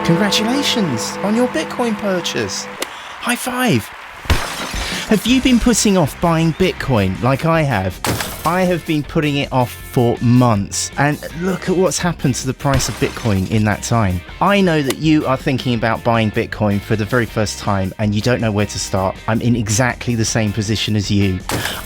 Congratulations on your Bitcoin purchase. High five. Have you been putting off buying Bitcoin like I have? I have been putting it off for months, and look at what's happened to the price of Bitcoin in that time. I know that you are thinking about buying Bitcoin for the very first time and you don't know where to start. I'm in exactly the same position as you.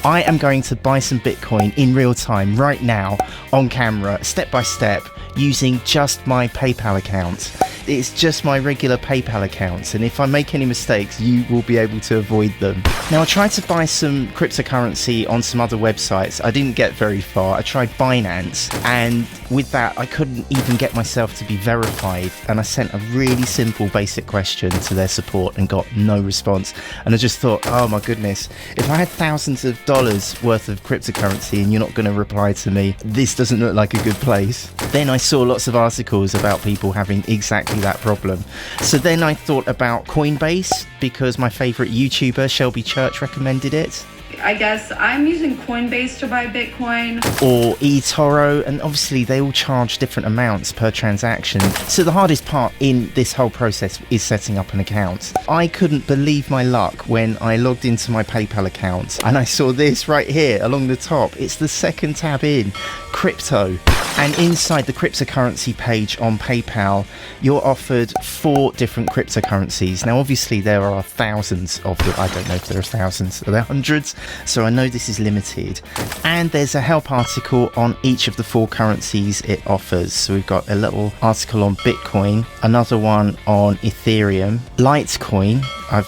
I am going to buy some Bitcoin in real time right now on camera, step by step, using just my PayPal account. It's just my regular PayPal account, and if I make any mistakes, you will be able to avoid them. Now, I tried to buy some cryptocurrency on some other websites. I didn't get very far. I tried Binance, and with that, I couldn't even get myself to be verified, and I sent a really simple, basic question to their support and got no response. And I just thought, oh my goodness, if I had thousands of dollars worth of cryptocurrency and you're not going to reply to me, this doesn't look like a good place. Then I saw lots of articles about people having exactly that problem. So then I thought about Coinbase because my favorite YouTuber Shelby Church recommended it. I guess I'm using Coinbase to buy Bitcoin. Or eToro, and obviously they all charge different amounts per transaction. So the hardest part in this whole process is setting up an account. I couldn't believe my luck when I logged into my PayPal account and I saw this right here along the top. It's the second tab in, crypto. And inside the cryptocurrency page on PayPal, you're offered 4 different cryptocurrencies. Now, obviously, there are thousands of them. I don't know if there are thousands. Are there hundreds? So I know this is limited. And there's a help article on each of the 4 currencies it offers. So we've got a little article on Bitcoin, another one on Ethereum, Litecoin. I've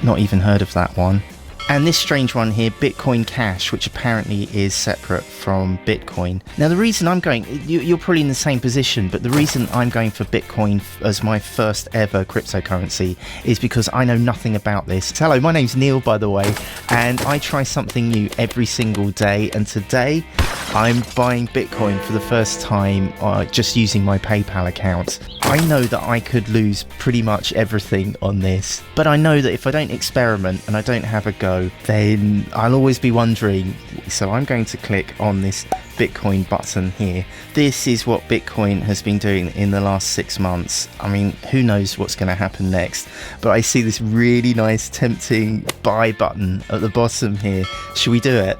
not even heard of that one. And this strange one here, Bitcoin Cash, which apparently is separate from Bitcoin. Now, the reason I'm going, you're probably in the same position, but the reason I'm going for Bitcoin as my first ever cryptocurrency is because I know nothing about this. Hello, my name's Neil, by the way, and I try something new every single day. And today, I'm buying Bitcoin for the first time just using my PayPal account. I know that I could lose pretty much everything on this, but I know that if I don't experiment and I don't have a go, then I'll always be wondering. So I'm going to click on this Bitcoin button here. This is what Bitcoin has been doing in the last 6 months. I mean, who knows what's going to happen next, but I see this really nice tempting buy button at the bottom here. Should we do it?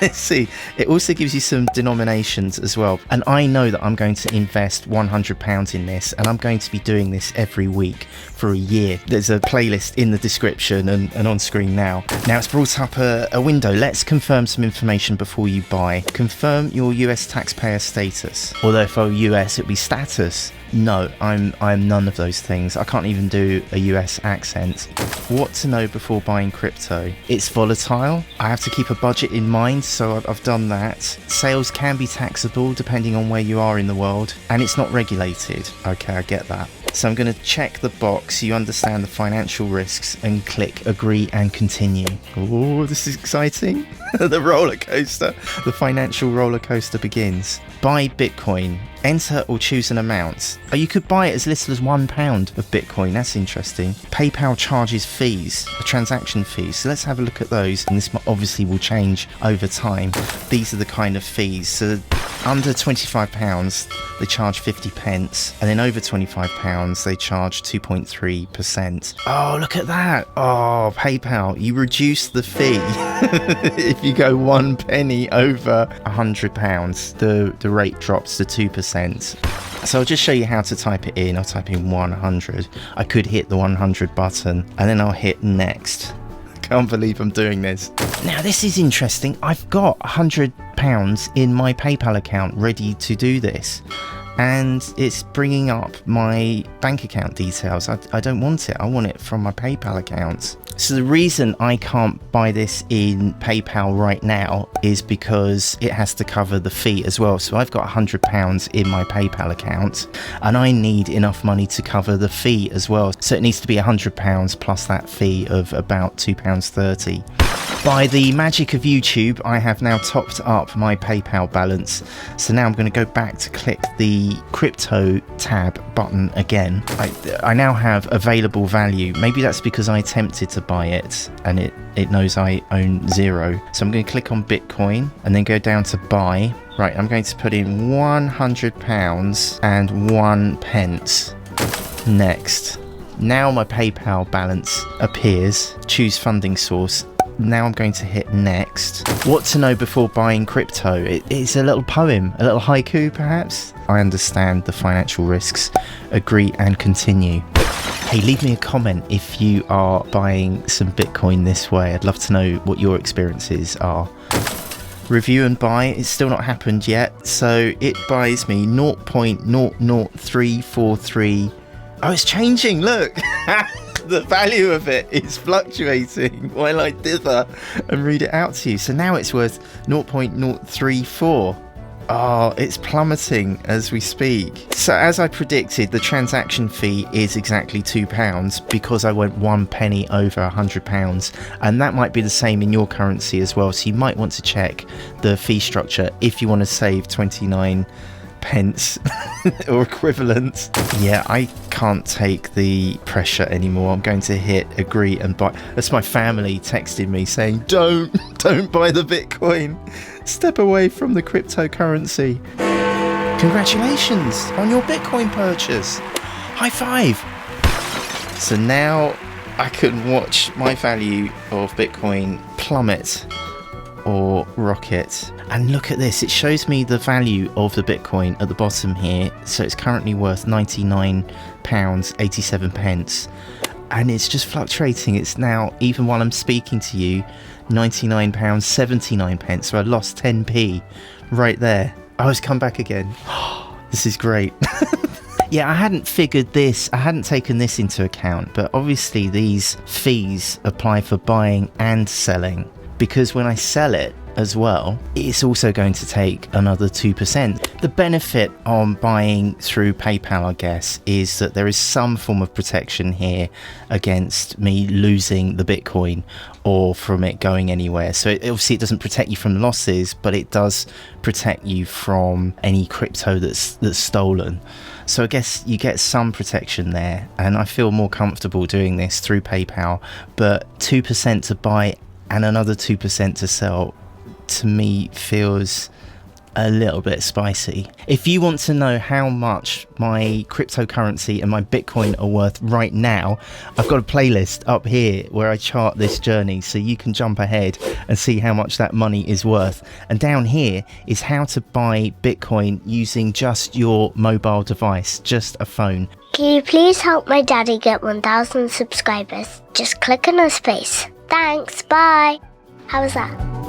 Let's see. It also gives you some denominations as well, and I know that I'm going to invest £100 in this, and I'm going to be doing this every week for a year. There's a playlist in the description and on screen now. Now it's brought up a window. Let's confirm some information before you buy. Confirm your US taxpayer status. Although if I were US, it would be status. No, I'm none of those things. I can't even do a US accent. What to know before buying crypto? It's volatile. I have to keep a budget in mind, so I've done that. Sales can be taxable depending on where you are in the world, and it's not regulated. Okay, I get that. So I'm going to check the box, you understand the financial risks, and click agree and continue. Oh, this is exciting. The roller coaster. The financial roller coaster begins. Buy Bitcoin. Enter or choose an amount. Oh, you could buy it as little as £1 of Bitcoin. That's interesting. PayPal charges fees, a transaction fees. So let's have a look at those. And this obviously will change over time. These are the kind of fees. So under £25, they charge 50 pence. And then over £25, they charge 2.3%. Oh, look at that. Oh, PayPal, you reduce the fee. If you go 1 penny over £100, the rate drops to 2%. So I'll just show you how to type it in. I'll type in 100. I could hit the 100 button and then I'll hit next. I can't believe I'm doing this. Now this is interesting. I've got £100 in my PayPal account ready to do this. And it's bringing up my bank account details. I don't want it. I want it from my PayPal account. So the reason I can't buy this in PayPal right now is because it has to cover the fee as well. So I've got £100 in my PayPal account and I need enough money to cover the fee as well. So it needs to be £100 plus that fee of about £2.30. By the magic of YouTube, I have now topped up my PayPal balance. So now I'm going to go back to click the crypto tab button again. I now have available value. Maybe that's because I attempted to buy it and it knows I own 0. So I'm going to click on Bitcoin and then go down to buy. Right, I'm going to put in £100 and 1 pence. Next. Now my PayPal balance appears. Choose funding source. Now I'm going to hit next. What to know before buying crypto? It's a little poem, a little haiku perhaps. I understand the financial risks. Agree and continue. Hey, leave me a comment if you are buying some Bitcoin this way. I'd love to know what your experiences are. Review and buy, it's still not happened yet, so it buys me 0.00343. Oh, it's changing, look! The value of it is fluctuating while I dither and read it out to you. So now it's worth 0.034. Oh, it's plummeting as we speak. So as I predicted, the transaction fee is exactly £2 because I went 1 penny over £100, and that might be the same in your currency as well. So you might want to check the fee structure if you want to save 29 pence or equivalent. Yeah, I can't take the pressure anymore. I'm going to hit agree and buy. That's my family texting me saying, don't buy the Bitcoin. Step away from the cryptocurrency. Congratulations on your Bitcoin purchase. High five. So now I can watch my value of Bitcoin plummet or rocket. And look at this, it shows me the value of the Bitcoin at the bottom here. So it's currently worth £99.87, and it's just fluctuating. It's now, even while I'm speaking to you, £99.79. So I lost 10p right there. Oh, it's come back again. This is great. Yeah, I hadn't figured this, I hadn't taken this into account, but obviously these fees apply for buying and selling, because when I sell it as well, it's also going to take another 2%. The benefit on buying through PayPal, I guess, is that there is some form of protection here against me losing the Bitcoin or from it going anywhere. So obviously it doesn't protect you from losses, but it does protect you from any crypto that's stolen. So I guess you get some protection there, and I feel more comfortable doing this through PayPal. But 2% to buy and another 2% to sell, to me feels a little bit spicy. If you want to know how much my cryptocurrency and my Bitcoin are worth right now, I've got a playlist up here where I chart this journey, so you can jump ahead and see how much that money is worth. And down here is how to buy Bitcoin using just your mobile device, just a phone. Can you please help my daddy get 1,000 subscribers? Just click on his face. Thanks, bye. How was that?